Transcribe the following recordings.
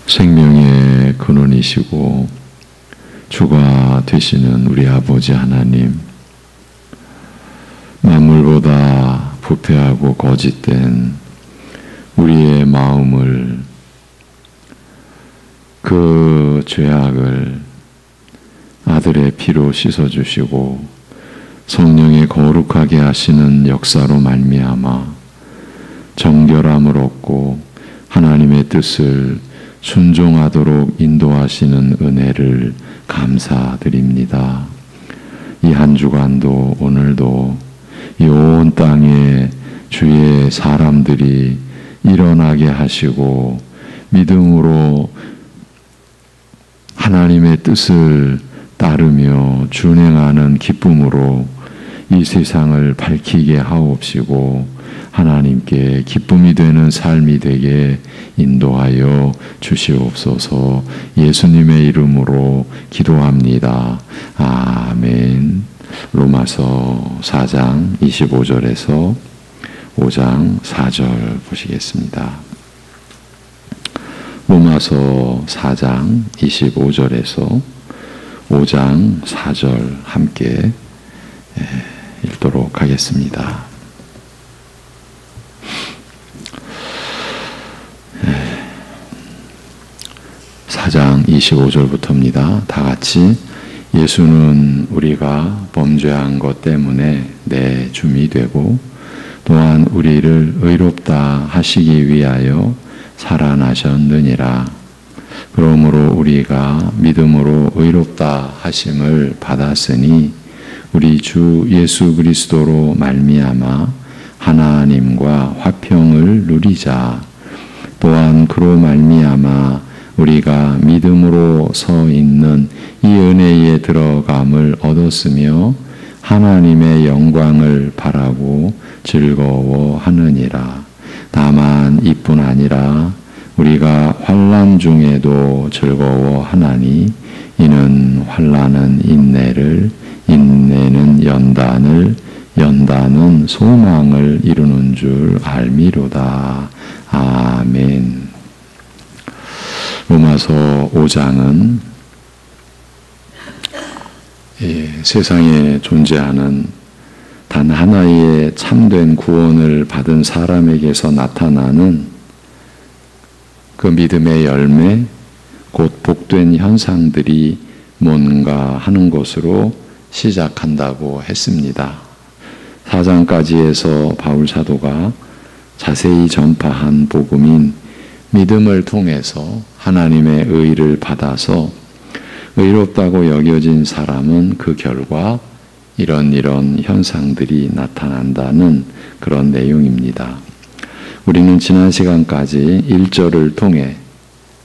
생명의 근원이시고 주가 되시는 우리 아버지 하나님, 만물보다 부패하고 거짓된 우리의 마음을, 그 죄악을 아들의 피로 씻어주시고 성령의 거룩하게 하시는 역사로 말미암아 정결함을 얻고 하나님의 뜻을 순종하도록 인도하시는 은혜를 감사드립니다. 이 한 주간도 오늘도 이 온 땅에 주의 사람들이 일어나게 하시고 믿음으로 하나님의 뜻을 따르며 준행하는 기쁨으로 이 세상을 밝히게 하옵시고 하나님께 기쁨이 되는 삶이 되게 인도하여 주시옵소서. 예수님의 이름으로 기도합니다. 아멘. 로마서 4장 25절에서 5장 4절 보시겠습니다. 로마서 4장 25절에서 5장 4절 함께 읽도록 하겠습니다. 4장 25절부터입니다. 다 같이. 예수는 우리가 범죄한 것 때문에 내 줌이 되고 또한 우리를 의롭다 하시기 위하여 살아나셨느니라. 그러므로 우리가 믿음으로 의롭다 하심을 받았으니 우리 주 예수 그리스도로 말미암아 하나님과 화평을 누리자. 또한 그로 말미암아 우리가 믿음으로 서 있는 이 은혜에 들어감을 얻었으며 하나님의 영광을 바라고 즐거워하느니라. 다만 이뿐 아니라 우리가 환난 중에도 즐거워하나니 이는 환난은 인내를, 인내는 연단을, 연단은 소망을 이루는 줄 알미로다. 아멘. 로마서 5장은 세상에 존재하는 단 하나의 참된 구원을 받은 사람에게서 나타나는 그 믿음의 열매, 곧 복된 현상들이 뭔가 하는 것으로 시작한다고 했습니다. 4장까지 해서 바울 사도가 자세히 전파한 복음인 믿음을 통해서 하나님의 의를 받아서 의롭다고 여겨진 사람은 그 결과 이런 현상들이 나타난다는 그런 내용입니다. 우리는 지난 시간까지 1절을 통해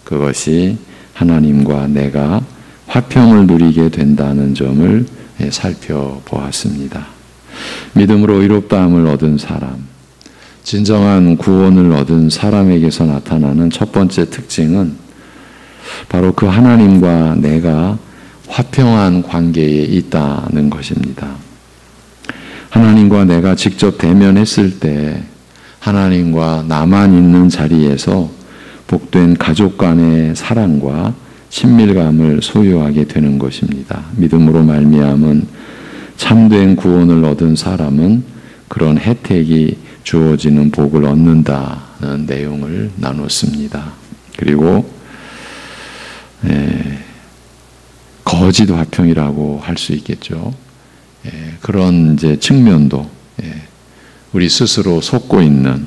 그것이 하나님과 내가 화평을 누리게 된다는 점을 살펴보았습니다. 믿음으로 의롭다함을 얻은 사람, 진정한 구원을 얻은 사람에게서 나타나는 첫 번째 특징은 바로 그 하나님과 내가 화평한 관계에 있다는 것입니다. 하나님과 내가 직접 대면했을 때 하나님과 나만 있는 자리에서 복된 가족 간의 사랑과 친밀감을 소유하게 되는 것입니다. 믿음으로 말미암은 참된 구원을 얻은 사람은 그런 혜택이 주어지는 복을 얻는다는 내용을 나눴습니다. 그리고 거짓 화평이라고 할 수 있겠죠. 그런 이제 측면도 우리 스스로 속고 있는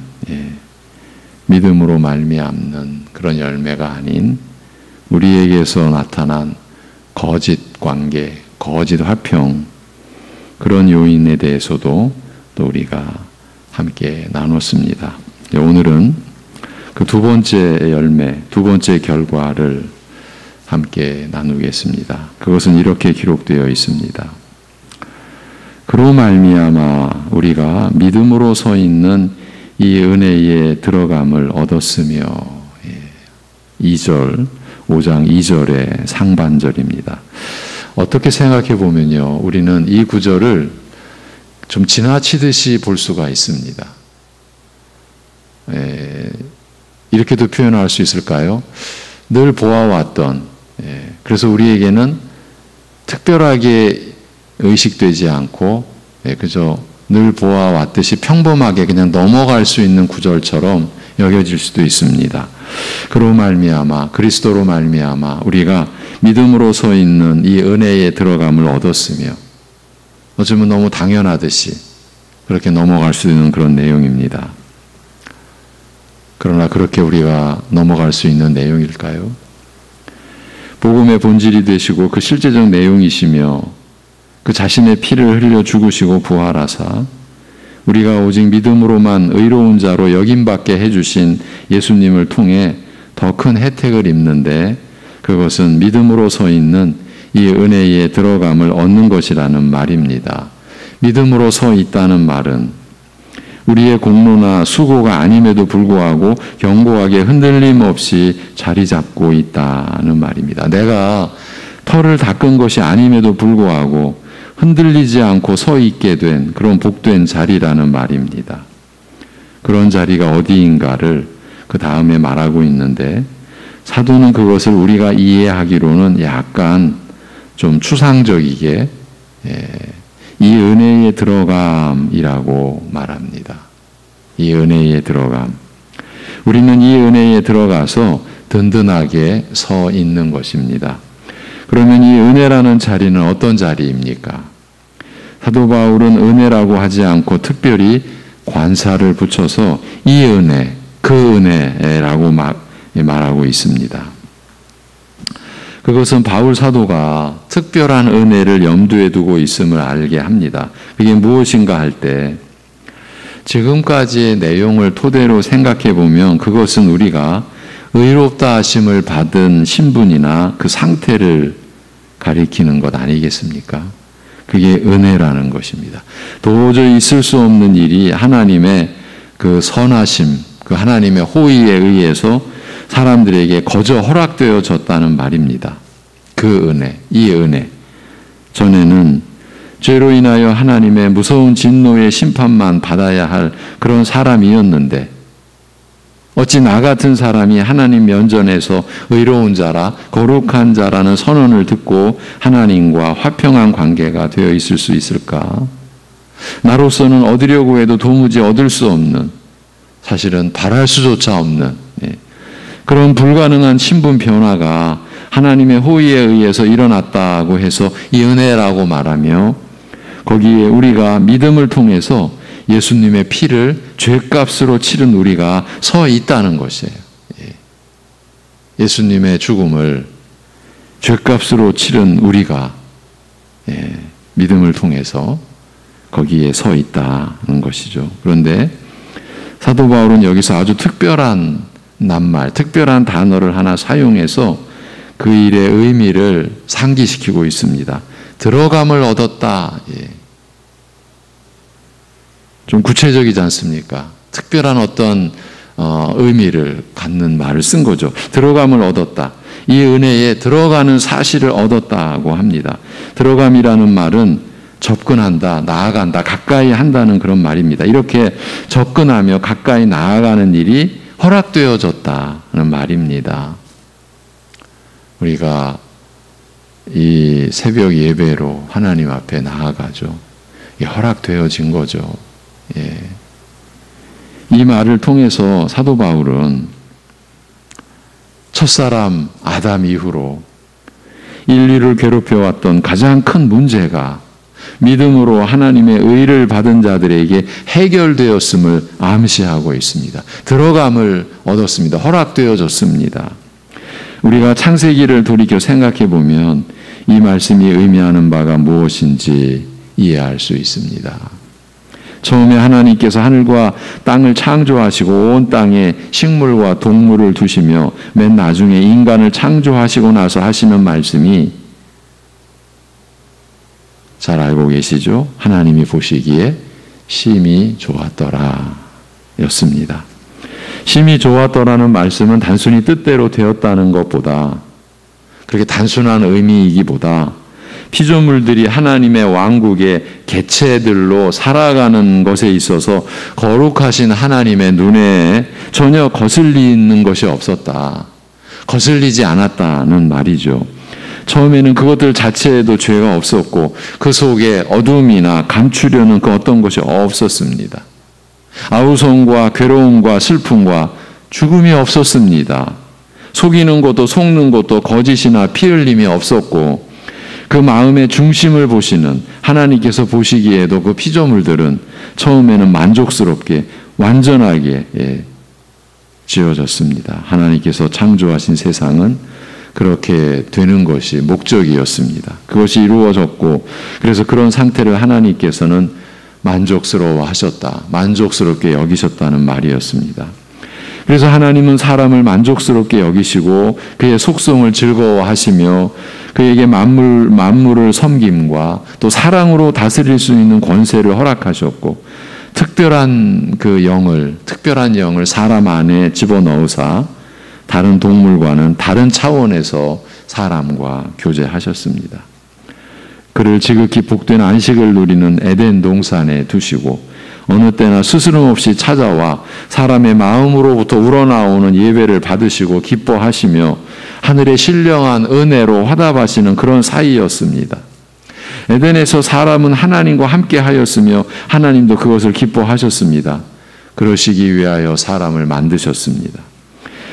믿음으로 말미암는 그런 열매가 아닌 우리에게서 나타난 거짓 관계, 거짓 화평, 그런 요인에 대해서도 또 우리가 함께 나눴습니다. 오늘은 그 두 번째 열매, 두 번째 결과를 함께 나누겠습니다. 그것은 이렇게 기록되어 있습니다. 그로 말미암아 우리가 믿음으로 서 있는 이 은혜에 들어감을 얻었으며, 2절, 5장 2절의 상반절입니다. 어떻게 생각해 보면요, 우리는 이 구절을 좀 지나치듯이 볼 수가 있습니다. 이렇게도 표현할 수 있을까요? 늘 보아왔던, 그래서 우리에게는 특별하게 의식되지 않고 그저 늘 보아왔듯이 평범하게 그냥 넘어갈 수 있는 구절처럼 여겨질 수도 있습니다. 그로 말미암아, 그리스도로 말미암아 우리가 믿음으로 서 있는 이 은혜에 들어감을 얻었으며, 어쩌면 너무 당연하듯이 그렇게 넘어갈 수 있는 그런 내용입니다. 그러나 그렇게 우리가 넘어갈 수 있는 내용일까요? 복음의 본질이 되시고 그 실제적 내용이시며 그 자신의 피를 흘려 죽으시고 부활하사 우리가 오직 믿음으로만 의로운 자로 여김받게 해주신 예수님을 통해 더 큰 혜택을 입는데, 그것은 믿음으로 서 있는 이 은혜에 들어감을 얻는 것이라는 말입니다. 믿음으로 서 있다는 말은 우리의 공로나 수고가 아님에도 불구하고 견고하게 흔들림 없이 자리 잡고 있다는 말입니다. 내가 털을 닦은 것이 아님에도 불구하고 흔들리지 않고 서 있게 된 그런 복된 자리라는 말입니다. 그런 자리가 어디인가를 그 다음에 말하고 있는데, 사도는 그것을 우리가 이해하기로는 약간 좀 추상적이게 이 은혜에 들어감이라고 말합니다. 이 은혜에 들어감. 우리는 이 은혜에 들어가서 든든하게 서 있는 것입니다. 그러면 이 은혜라는 자리는 어떤 자리입니까? 사도 바울은 은혜라고 하지 않고 특별히 관사를 붙여서 이 은혜, 그 은혜라고 말하고 있습니다. 그것은 바울 사도가 특별한 은혜를 염두에 두고 있음을 알게 합니다. 그게 무엇인가 할 때 지금까지의 내용을 토대로 생각해 보면 그것은 우리가 의롭다 하심을 받은 신분이나 그 상태를 가리키는 것 아니겠습니까? 그게 은혜라는 것입니다. 도저히 있을 수 없는 일이 하나님의 그 선하심, 그 하나님의 호의에 의해서 사람들에게 거저 허락되어졌다는 말입니다. 그 은혜, 이 은혜. 전에는 죄로 인하여 하나님의 무서운 진노의 심판만 받아야 할 그런 사람이었는데, 어찌 나 같은 사람이 하나님 면전에서 의로운 자라, 거룩한 자라는 선언을 듣고 하나님과 화평한 관계가 되어 있을 수 있을까? 나로서는 얻으려고 해도 도무지 얻을 수 없는, 사실은 바랄 수조차 없는 그런 불가능한 신분 변화가 하나님의 호의에 의해서 일어났다고 해서 이 은혜라고 말하며, 거기에 우리가 믿음을 통해서 예수님의 피를 죄값으로 치른 우리가 서 있다는 것이에요. 예수님의 죽음을 죄값으로 치른 우리가 믿음을 통해서 거기에 서 있다는 것이죠. 그런데 사도 바울은 여기서 아주 특별한 낱말, 특별한 단어를 하나 사용해서 그 일의 의미를 상기시키고 있습니다. 들어감을 얻었다. 좀 구체적이지 않습니까? 특별한 어떤 의미를 갖는 말을 쓴 거죠. 들어감을 얻었다. 이 은혜에 들어가는 사실을 얻었다고 합니다. 들어감이라는 말은 접근한다, 나아간다, 가까이 한다는 그런 말입니다. 이렇게 접근하며 가까이 나아가는 일이 허락되어졌다는 말입니다. 우리가 이 새벽 예배로 하나님 앞에 나아가죠. 허락되어진 거죠. 이 말을 통해서 사도 바울은 첫사람 아담 이후로 인류를 괴롭혀왔던 가장 큰 문제가 믿음으로 하나님의 의를 받은 자들에게 해결되었음을 암시하고 있습니다. 들어감을 얻었습니다. 허락되어졌습니다. 우리가 창세기를 돌이켜 생각해 보면 이 말씀이 의미하는 바가 무엇인지 이해할 수 있습니다. 처음에 하나님께서 하늘과 땅을 창조하시고 온 땅에 식물과 동물을 두시며 맨 나중에 인간을 창조하시고 나서 하시는 말씀이 잘 알고 계시죠? 하나님이 보시기에 심히 좋았더라 였습니다. 심히 좋았더라는 말씀은 단순히 뜻대로 되었다는 것보다, 그렇게 단순한 의미이기보다 피조물들이 하나님의 왕국의 개체들로 살아가는 것에 있어서 거룩하신 하나님의 눈에 전혀 거슬리는 것이 없었다. 거슬리지 않았다는 말이죠. 처음에는 그것들 자체에도 죄가 없었고 그 속에 어둠이나 감추려는 그 어떤 것이 없었습니다. 아우성과 괴로움과 슬픔과 죽음이 없었습니다. 속이는 것도 속는 것도 거짓이나 피 흘림이 없었고 그 마음의 중심을 보시는 하나님께서 보시기에도 그 피조물들은 처음에는 만족스럽게 완전하게 지어졌습니다. 하나님께서 창조하신 세상은 그렇게 되는 것이 목적이었습니다. 그것이 이루어졌고 그래서 그런 상태를 하나님께서는 만족스러워 하셨다. 만족스럽게 여기셨다는 말이었습니다. 그래서 하나님은 사람을 만족스럽게 여기시고 그의 속성을 즐거워하시며 그에게 만물을 섬김과 또 사랑으로 다스릴 수 있는 권세를 허락하셨고 특별한 영을 사람 안에 집어넣으사 다른 동물과는 다른 차원에서 사람과 교제하셨습니다. 그를 지극히 복된 안식을 누리는 에덴 동산에 두시고 어느 때나 스스럼 없이 찾아와 사람의 마음으로부터 우러나오는 예배를 받으시고 기뻐하시며 하늘의 신령한 은혜로 화답하시는 그런 사이였습니다. 에덴에서 사람은 하나님과 함께 하였으며 하나님도 그것을 기뻐하셨습니다. 그러시기 위하여 사람을 만드셨습니다.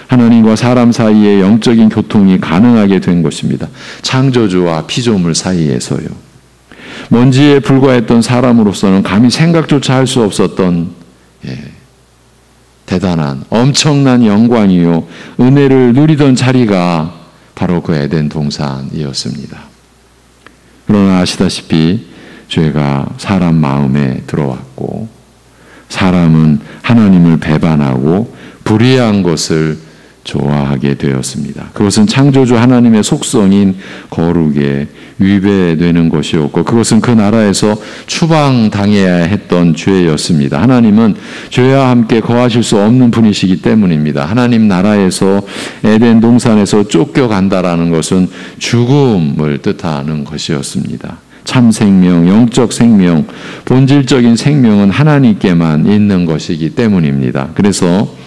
하나님과 사람 사이에 영적인 교통이 가능하게 된 것입니다. 창조주와 피조물 사이에서요. 먼지에 불과했던 사람으로서는 감히 생각조차 할 수 없었던 대단한 엄청난 영광이요 은혜를 누리던 자리가 바로 그 에덴 동산이었습니다. 그러나 아시다시피 죄가 사람 마음에 들어왔고 사람은 하나님을 배반하고 불의한 것을 좋아하게 되었습니다. 그것은 창조주 하나님의 속성인 거룩에 위배되는 것이었고 그것은 그 나라에서 추방당해야 했던 죄였습니다. 하나님은 죄와 함께 거하실 수 없는 분이시기 때문입니다. 하나님 나라에서 에덴 동산에서 쫓겨간다라는 것은 죽음을 뜻하는 것이었습니다. 참 생명, 영적 생명, 본질적인 생명은 하나님께만 있는 것이기 때문입니다. 그래서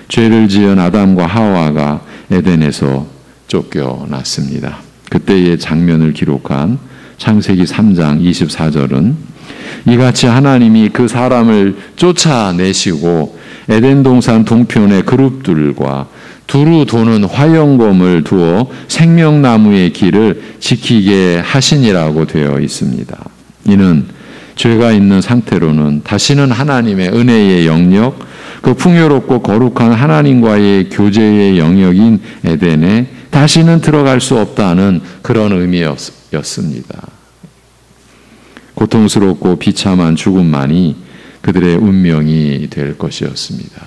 죄를 지은 아담과 하와가 에덴에서 쫓겨났습니다. 그때의 장면을 기록한 창세기 3장 24절은 이같이 하나님이 그 사람을 쫓아내시고 에덴 동산 동편의 그룹들과 두루 도는 화영검을 두어 생명나무의 길을 지키게 하시니라고 되어 있습니다. 이는 죄가 있는 상태로는 다시는 하나님의 은혜의 영역, 그 풍요롭고 거룩한 하나님과의 교제의 영역인 에덴에 다시는 들어갈 수 없다는 그런 의미였습니다. 고통스럽고 비참한 죽음만이 그들의 운명이 될 것이었습니다.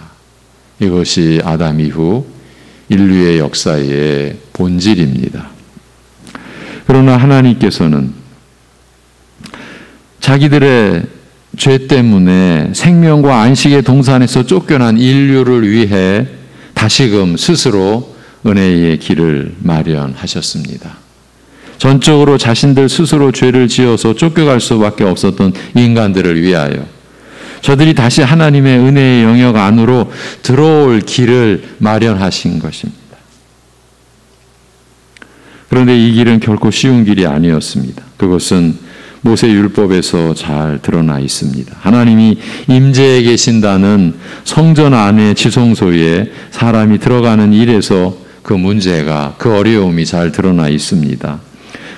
이것이 아담 이후 인류의 역사의 본질입니다. 그러나 하나님께서는 자기들의 죄 때문에 생명과 안식의 동산에서 쫓겨난 인류를 위해 다시금 스스로 은혜의 길을 마련하셨습니다. 전적으로 자신들 스스로 죄를 지어서 쫓겨갈 수밖에 없었던 인간들을 위하여 저들이 다시 하나님의 은혜의 영역 안으로 들어올 길을 마련하신 것입니다. 그런데 이 길은 결코 쉬운 길이 아니었습니다. 그것은 모세 율법에서 잘 드러나 있습니다. 하나님이 임재해 계신다는 성전 안의 지성소에 사람이 들어가는 일에서 그 문제가, 그 어려움이 잘 드러나 있습니다.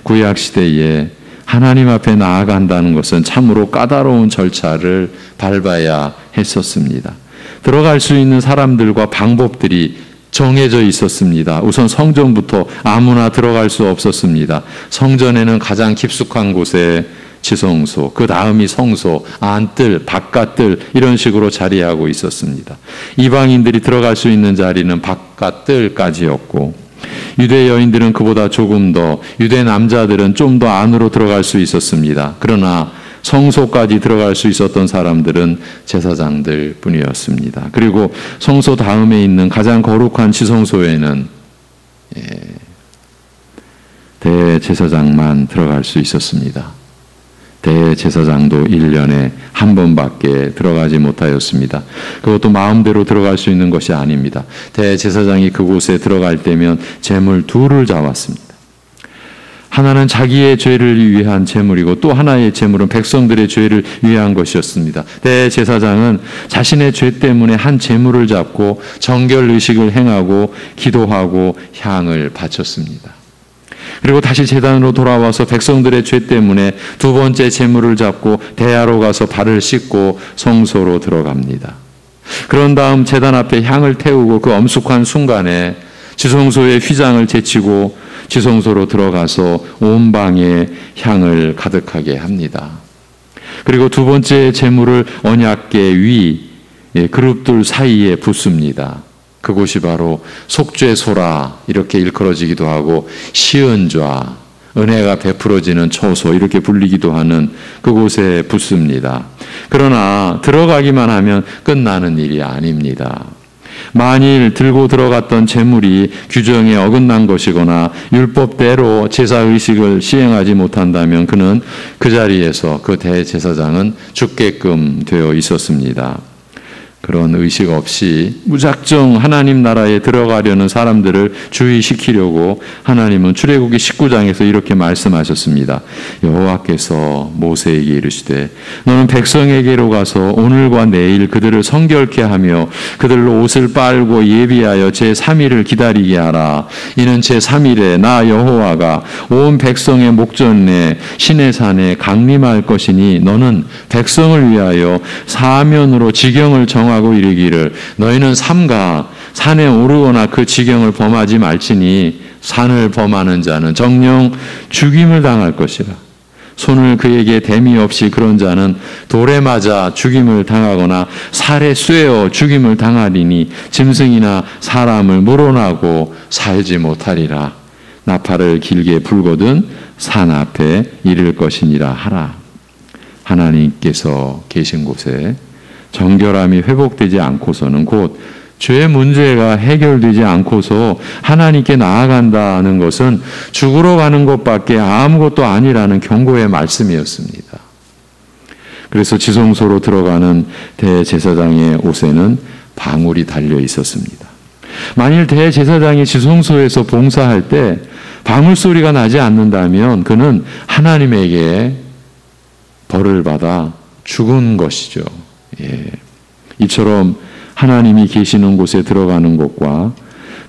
구약 시대에 하나님 앞에 나아간다는 것은 참으로 까다로운 절차를 밟아야 했었습니다. 들어갈 수 있는 사람들과 방법들이 정해져 있었습니다. 우선 성전부터 아무나 들어갈 수 없었습니다. 성전에는 가장 깊숙한 곳에 지성소, 그 다음이 성소, 안뜰, 바깥뜰 이런 식으로 자리하고 있었습니다. 이방인들이 들어갈 수 있는 자리는 바깥뜰까지였고 유대 여인들은 그보다 조금 더, 유대 남자들은 좀 더 안으로 들어갈 수 있었습니다. 그러나 성소까지 들어갈 수 있었던 사람들은 제사장들 뿐이었습니다. 그리고 성소 다음에 있는 가장 거룩한 지성소에는 대제사장만 들어갈 수 있었습니다. 대제사장도 1년에 한 번밖에 들어가지 못하였습니다. 그것도 마음대로 들어갈 수 있는 것이 아닙니다. 대제사장이 그곳에 들어갈 때면 제물 둘을 잡았습니다. 하나는 자기의 죄를 위한 제물이고 또 하나의 제물은 백성들의 죄를 위한 것이었습니다. 대제사장은 자신의 죄 때문에 한 제물을 잡고 정결 의식을 행하고 기도하고 향을 바쳤습니다. 그리고 다시 제단으로 돌아와서 백성들의 죄 때문에 두 번째 제물을 잡고 대야로 가서 발을 씻고 성소로 들어갑니다. 그런 다음 제단 앞에 향을 태우고 그 엄숙한 순간에 지성소의 휘장을 제치고 지성소로 들어가서 온 방에 향을 가득하게 합니다. 그리고 두 번째 제물을 언약궤 위 그룹들 사이에 붓습니다. 그곳이 바로 속죄소라 이렇게 일컬어지기도 하고 시은좌, 은혜가 베풀어지는 처소 이렇게 불리기도 하는 그곳에 붓습니다. 그러나 들어가기만 하면 끝나는 일이 아닙니다. 만일 들고 들어갔던 제물이 규정에 어긋난 것이거나 율법대로 제사의식을 시행하지 못한다면 그는 그 자리에서 그 대제사장은 죽게끔 되어 있었습니다. 그런 의식 없이 무작정 하나님 나라에 들어가려는 사람들을 주의시키려고 하나님은 출애굽기 19장에서 이렇게 말씀하셨습니다. 여호와께서 모세에게 이르시되 너는 백성에게로 가서 오늘과 내일 그들을 성결케 하며 그들로 옷을 빨고 예비하여 제3일을 기다리게 하라. 이는 제3일에 나 여호와가 온 백성의 목전에 시내산에 강림할 것이니 너는 백성을 위하여 사면으로 지경을 정하고 이르기를 너희는 삼가 산에 오르거나 그 지경을 범하지 말지니 산을 범하는 자는 정녕 죽임을 당할 것이라. 손을 그에게 댐이 없이 그런 자는 돌에 맞아 죽임을 당하거나 살에 쇠어 죽임을 당하리니 짐승이나 사람을 물어나고 살지 못하리라. 나팔을 길게 불거든 산 앞에 이를 것이니라 하라. 하나님께서 계신 곳에 정결함이 회복되지 않고서는 곧 죄의 문제가 해결되지 않고서 하나님께 나아간다는 것은 죽으러 가는 것밖에 아무것도 아니라는 경고의 말씀이었습니다. 그래서 지성소로 들어가는 대제사장의 옷에는 방울이 달려 있었습니다. 만일 대제사장이 지성소에서 봉사할 때 방울 소리가 나지 않는다면 그는 하나님에게 벌을 받아 죽은 것이죠. 이처럼 하나님이 계시는 곳에 들어가는 것과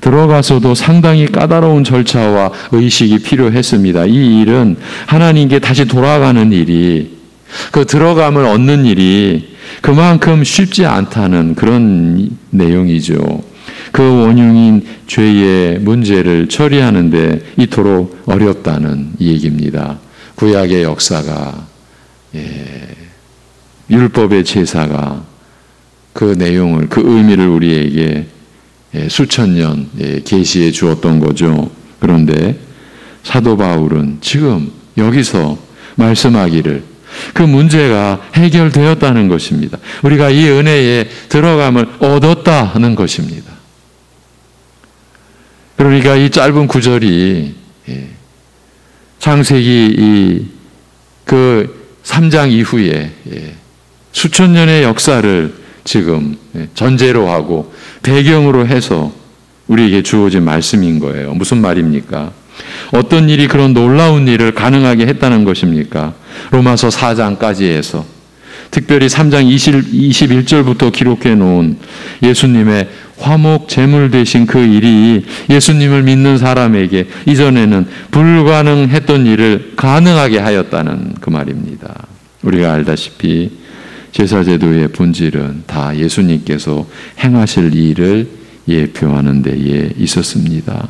들어가서도 상당히 까다로운 절차와 의식이 필요했습니다. 이 일은 하나님께 다시 돌아가는 일이, 그 들어감을 얻는 일이 그만큼 쉽지 않다는 그런 내용이죠. 그 원흉인 죄의 문제를 처리하는데 이토록 어렵다는 얘기입니다. 구약의 역사가, 율법의 제사가 그 내용을, 그 의미를 우리에게 수천 년 계시해 주었던 거죠. 그런데 사도 바울은 지금 여기서 말씀하기를 그 문제가 해결되었다는 것입니다. 우리가 이 은혜에 들어감을 얻었다는 것입니다. 그러니까 이 짧은 구절이 창세기 그 3장 이후에 수천 년의 역사를 지금 전제로 하고 배경으로 해서 우리에게 주어진 말씀인 거예요. 무슨 말입니까? 어떤 일이 그런 놀라운 일을 가능하게 했다는 것입니까? 로마서 4장까지 해서 특별히 3장 21절부터 기록해 놓은 예수님의 화목 제물 되신 그 일이 예수님을 믿는 사람에게 이전에는 불가능했던 일을 가능하게 하였다는 그 말입니다. 우리가 알다시피 제사제도의 본질은 다 예수님께서 행하실 일을 예표하는 데에 있었습니다.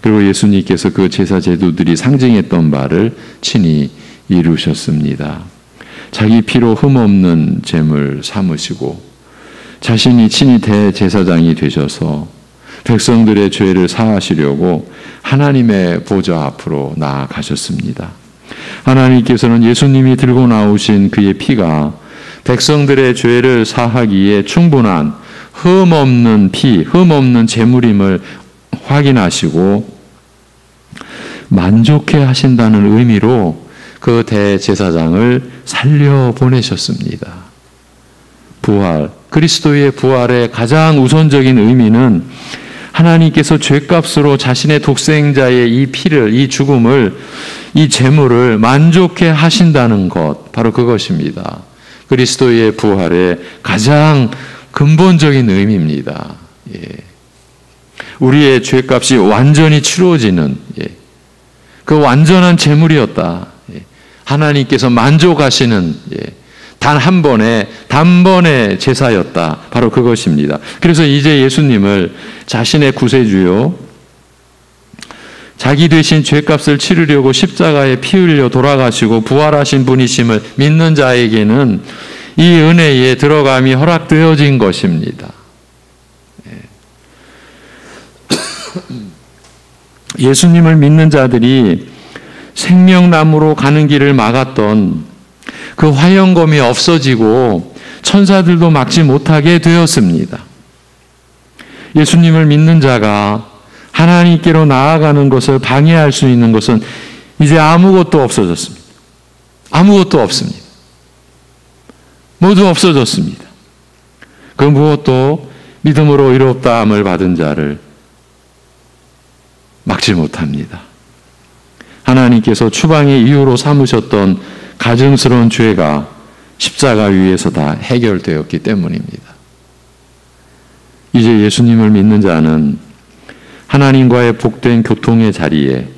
그리고 예수님께서 그 제사제도들이 상징했던 바를 친히 이루셨습니다. 자기 피로 흠없는 제물 삼으시고 자신이 친히 대제사장이 되셔서 백성들의 죄를 사하시려고 하나님의 보좌 앞으로 나아가셨습니다. 하나님께서는 예수님이 들고 나오신 그의 피가 백성들의 죄를 사하기에 충분한 흠없는 피, 흠없는 제물임을 확인하시고 만족해 하신다는 의미로 그 대제사장을 살려보내셨습니다. 부활, 그리스도의 부활의 가장 우선적인 의미는 하나님께서 죄값으로 자신의 독생자의 이 피를, 이 죽음을, 이 제물을 만족해 하신다는 것, 바로 그것입니다. 그리스도의 부활의 가장 근본적인 의미입니다. 예. 우리의 죄값이 완전히 치루어지는 그 완전한 제물이었다. 예. 하나님께서 만족하시는 단 한 번의 단번의 제사였다. 바로 그것입니다. 그래서 이제 예수님을 자신의 구세주요, 자기 대신 죄값을 치르려고 십자가에 피 흘려 돌아가시고 부활하신 분이심을 믿는 자에게는 이 은혜에 들어감이 허락되어진 것입니다. 예수님을 믿는 자들이 생명나무로 가는 길을 막았던 그 화영검이 없어지고 천사들도 막지 못하게 되었습니다. 예수님을 믿는 자가 하나님께로 나아가는 것을 방해할 수 있는 것은 이제 아무것도 없어졌습니다. 아무것도 없습니다. 모두 없어졌습니다. 그 무엇도 믿음으로 의롭다함을 받은 자를 막지 못합니다. 하나님께서 추방의 이유로 삼으셨던 가증스러운 죄가 십자가 위에서 다 해결되었기 때문입니다. 이제 예수님을 믿는 자는 하나님과의 복된 교통의 자리에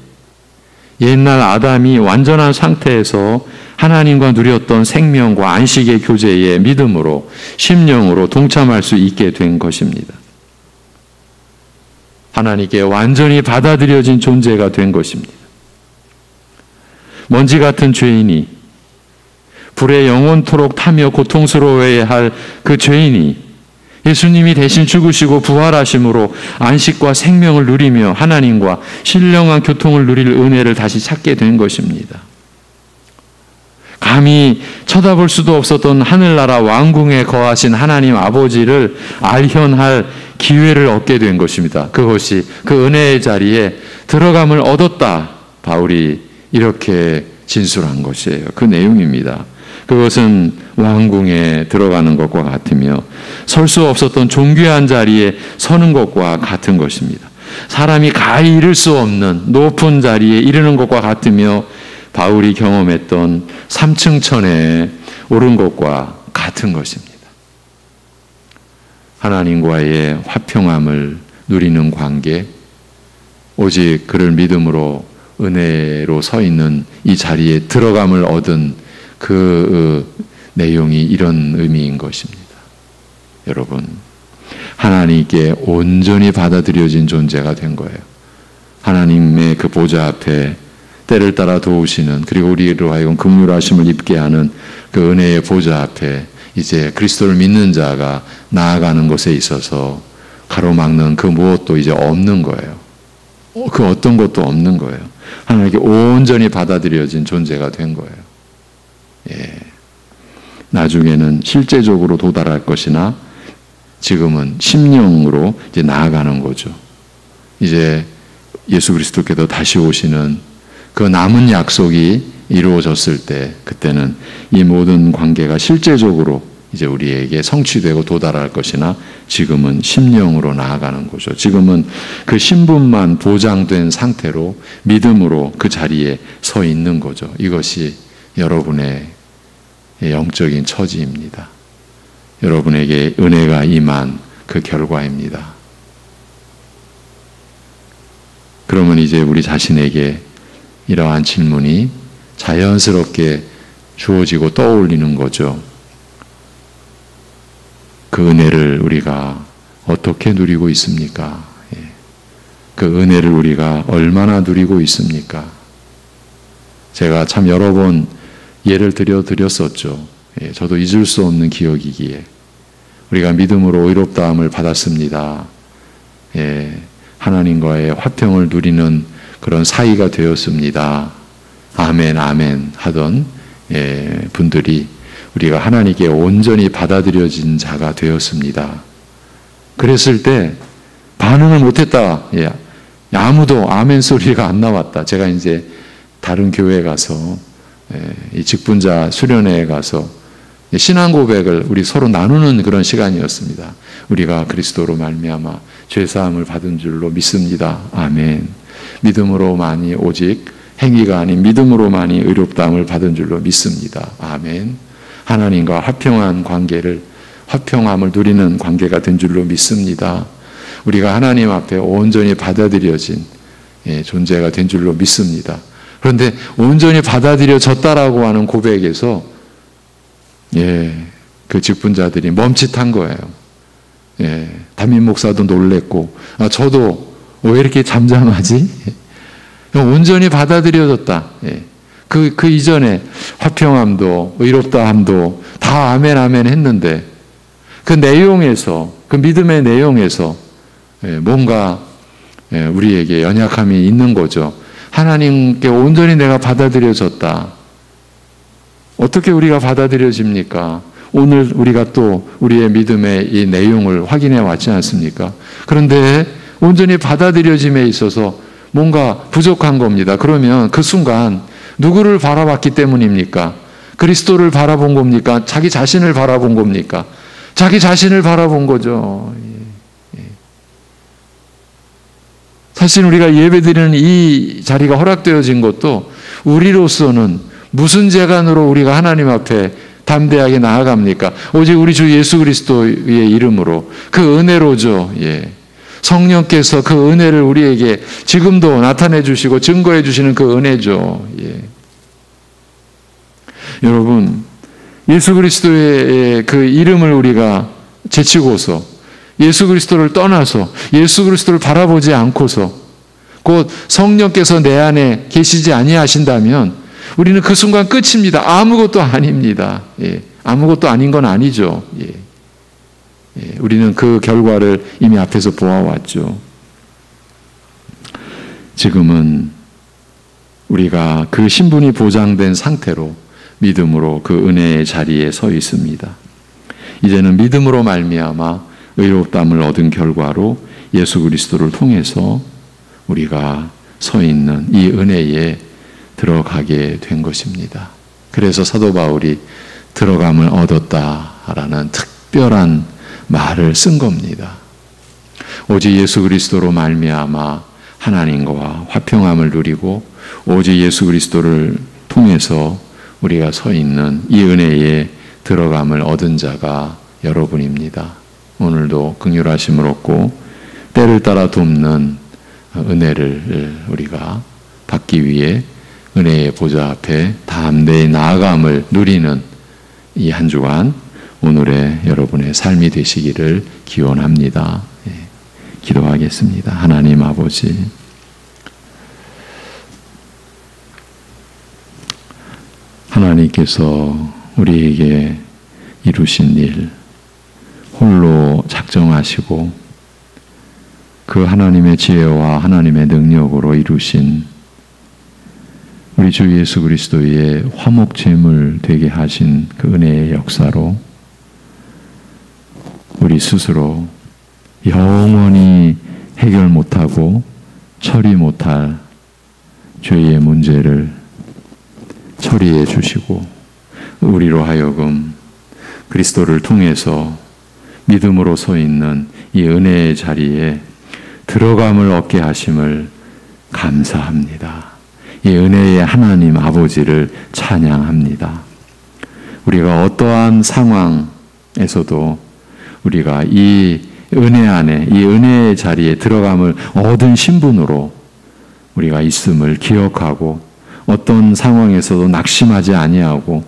옛날 아담이 완전한 상태에서 하나님과 누렸던 생명과 안식의 교제에 믿음으로 심령으로 동참할 수 있게 된 것입니다. 하나님께 완전히 받아들여진 존재가 된 것입니다. 먼지 같은 죄인이 불에 영원토록 타며 고통스러워해야 할 그 죄인이 예수님이 대신 죽으시고 부활하심으로 안식과 생명을 누리며 하나님과 신령한 교통을 누릴 은혜를 다시 찾게 된 것입니다. 감히 쳐다볼 수도 없었던 하늘나라 왕궁에 거하신 하나님 아버지를 알현할 기회를 얻게 된 것입니다. 그것이 그 은혜의 자리에 들어감을 얻었다. 바울이 이렇게 진술한 것이에요. 그 내용입니다. 그것은 왕궁에 들어가는 것과 같으며 설 수 없었던 존귀한 자리에 서는 것과 같은 것입니다. 사람이 가히 이룰 수 없는 높은 자리에 이르는 것과 같으며 바울이 경험했던 3층 천에 오른 것과 같은 것입니다. 하나님과의 화평함을 누리는 관계, 오직 그를 믿음으로 은혜로 서 있는 이 자리에 들어감을 얻은 그 내용이 이런 의미인 것입니다. 여러분, 하나님께 온전히 받아들여진 존재가 된 거예요. 하나님의 그 보좌 앞에 때를 따라 도우시는, 그리고 우리로 하여금 긍휼하심을 입게 하는 그 은혜의 보좌 앞에 이제 그리스도를 믿는 자가 나아가는 것에 있어서 가로막는 그 무엇도 이제 없는 거예요. 그 어떤 것도 없는 거예요. 하나님께 온전히 받아들여진 존재가 된 거예요. 예. 나중에는 실제적으로 도달할 것이나 지금은 심령으로 이제 나아가는 거죠. 이제 예수 그리스도께서 다시 오시는 그 남은 약속이 이루어졌을 때, 그때는 이 모든 관계가 실제적으로 이제 우리에게 성취되고 도달할 것이나 지금은 심령으로 나아가는 거죠. 지금은 그 신분만 보장된 상태로 믿음으로 그 자리에 서 있는 거죠. 이것이 여러분의 영적인 처지입니다. 여러분에게 은혜가 임한 그 결과입니다. 그러면 이제 우리 자신에게 이러한 질문이 자연스럽게 주어지고 떠올리는 거죠. 그 은혜를 우리가 어떻게 누리고 있습니까? 그 은혜를 우리가 얼마나 누리고 있습니까? 제가 참 여러 번 예를 드렸었죠. 저도 잊을 수 없는 기억이기에 우리가 믿음으로 의롭다함을 받았습니다. 하나님과의 화평을 누리는 그런 사이가 되었습니다. 아멘 아멘 하던 분들이 우리가 하나님께 온전히 받아들여진 자가 되었습니다. 그랬을 때 반응을 못했다. 아무도 아멘 소리가 안 나왔다. 제가 이제 다른 교회에 가서 이 직분자 수련회에 가서 신앙 고백을 우리 서로 나누는 그런 시간이었습니다. 우리가 그리스도로 말미암아 죄사함을 받은 줄로 믿습니다. 아멘. 믿음으로만이 오직 행위가 아닌 믿음으로만이 의롭다함을 받은 줄로 믿습니다. 아멘. 하나님과 화평함을 누리는 관계가 된 줄로 믿습니다. 우리가 하나님 앞에 온전히 받아들여진 존재가 된 줄로 믿습니다. 그런데 온전히 받아들여졌다라고 하는 고백에서 그 직분자들이 멈칫한 거예요. 담임 목사도 놀랬고, 저도 왜 이렇게 잠잠하지? 온전히 받아들여졌다. 그 이전에 화평함도 의롭다함도 다 아멘 아멘 했는데 그 내용에서, 그 믿음의 내용에서 뭔가 우리에게 연약함이 있는 거죠. 하나님께 온전히 내가 받아들여졌다. 어떻게 우리가 받아들여집니까? 오늘 우리가 또 우리의 믿음의 이 내용을 확인해 왔지 않습니까? 그런데 온전히 받아들여짐에 있어서 뭔가 부족한 겁니다. 그러면 그 순간 누구를 바라봤기 때문입니까? 그리스도를 바라본 겁니까? 자기 자신을 바라본 겁니까? 자기 자신을 바라본 거죠. 사실 우리가 예배드리는 이 자리가 허락되어진 것도 우리로서는 무슨 재간으로 우리가 하나님 앞에 담대하게 나아갑니까? 오직 우리 주 예수 그리스도의 이름으로, 그 은혜로죠. 성령께서 그 은혜를 우리에게 지금도 나타내 주시고 증거해 주시는 그 은혜죠. 여러분, 예수 그리스도의 그 이름을 우리가 제치고서 예수 그리스도를 떠나서 예수 그리스도를 바라보지 않고서 곧 성령께서 내 안에 계시지 아니하신다면 우리는 그 순간 끝입니다. 아무것도 아닙니다. 아무것도 아닌 건 아니죠. 우리는 그 결과를 이미 앞에서 보아왔죠. 지금은 우리가 그 신분이 보장된 상태로 믿음으로 그 은혜의 자리에 서 있습니다. 이제는 믿음으로 말미암아 의롭다함을 얻은 결과로 예수 그리스도를 통해서 우리가 서 있는 이 은혜에 들어가게 된 것입니다. 그래서 사도 바울이 들어감을 얻었다라는 특별한 말을 쓴 겁니다. 오직 예수 그리스도로 말미암아 하나님과 화평함을 누리고 오직 예수 그리스도를 통해서 우리가 서 있는 이 은혜에 들어감을 얻은 자가 여러분입니다. 오늘도 긍휼하심을 얻고 때를 따라 돕는 은혜를 우리가 받기 위해 은혜의 보좌 앞에 담대히 나아감을 누리는 이 한 주간 오늘의 여러분의 삶이 되시기를 기원합니다. 기도하겠습니다. 하나님 아버지, 하나님께서 우리에게 이루신 일 홀로 작정하시고 그 하나님의 지혜와 하나님의 능력으로 이루신 우리 주 예수 그리스도의 화목제물 되게 하신 그 은혜의 역사로 우리 스스로 영원히 해결 못하고 처리 못할 죄의 문제를 처리해 주시고 우리로 하여금 그리스도를 통해서 믿음으로 서 있는 이 은혜의 자리에 들어감을 얻게 하심을 감사합니다. 이 은혜의 하나님 아버지를 찬양합니다. 우리가 어떠한 상황에서도 우리가 이 은혜 안에, 이 은혜의 자리에 들어감을 얻은 신분으로 우리가 있음을 기억하고 어떤 상황에서도 낙심하지 아니하고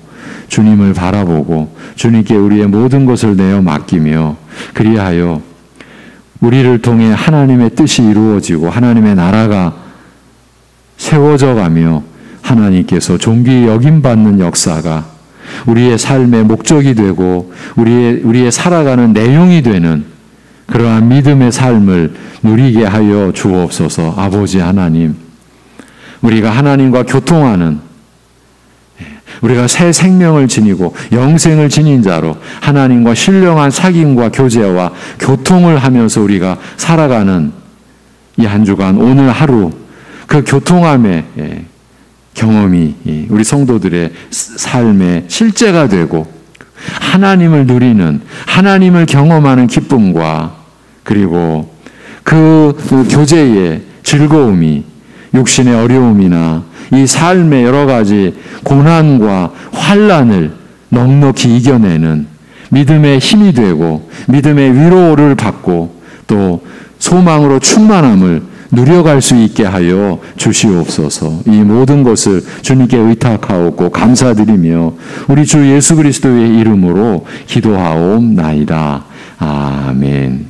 주님을 바라보고 주님께 우리의 모든 것을 내어 맡기며 그리하여 우리를 통해 하나님의 뜻이 이루어지고 하나님의 나라가 세워져 가며 하나님께서 존귀 여김받는 역사가 우리의 삶의 목적이 되고 우리의 살아가는 내용이 되는 그러한 믿음의 삶을 누리게 하여 주옵소서. 아버지 하나님, 우리가 하나님과 교통하는, 우리가 새 생명을 지니고 영생을 지닌 자로 하나님과 신령한 사귐과 교제와 교통을 하면서 우리가 살아가는 이 한 주간 오늘 하루 그 교통함의 경험이 우리 성도들의 삶의 실제가 되고 하나님을 누리는, 하나님을 경험하는 기쁨과 그리고 그 교제의 즐거움이 육신의 어려움이나 이 삶의 여러 가지 고난과 환난을 넉넉히 이겨내는 믿음의 힘이 되고 믿음의 위로를 받고 또 소망으로 충만함을 누려갈 수 있게 하여 주시옵소서. 이 모든 것을 주님께 의탁하옵고 감사드리며 우리 주 예수 그리스도의 이름으로 기도하옵나이다. 아멘.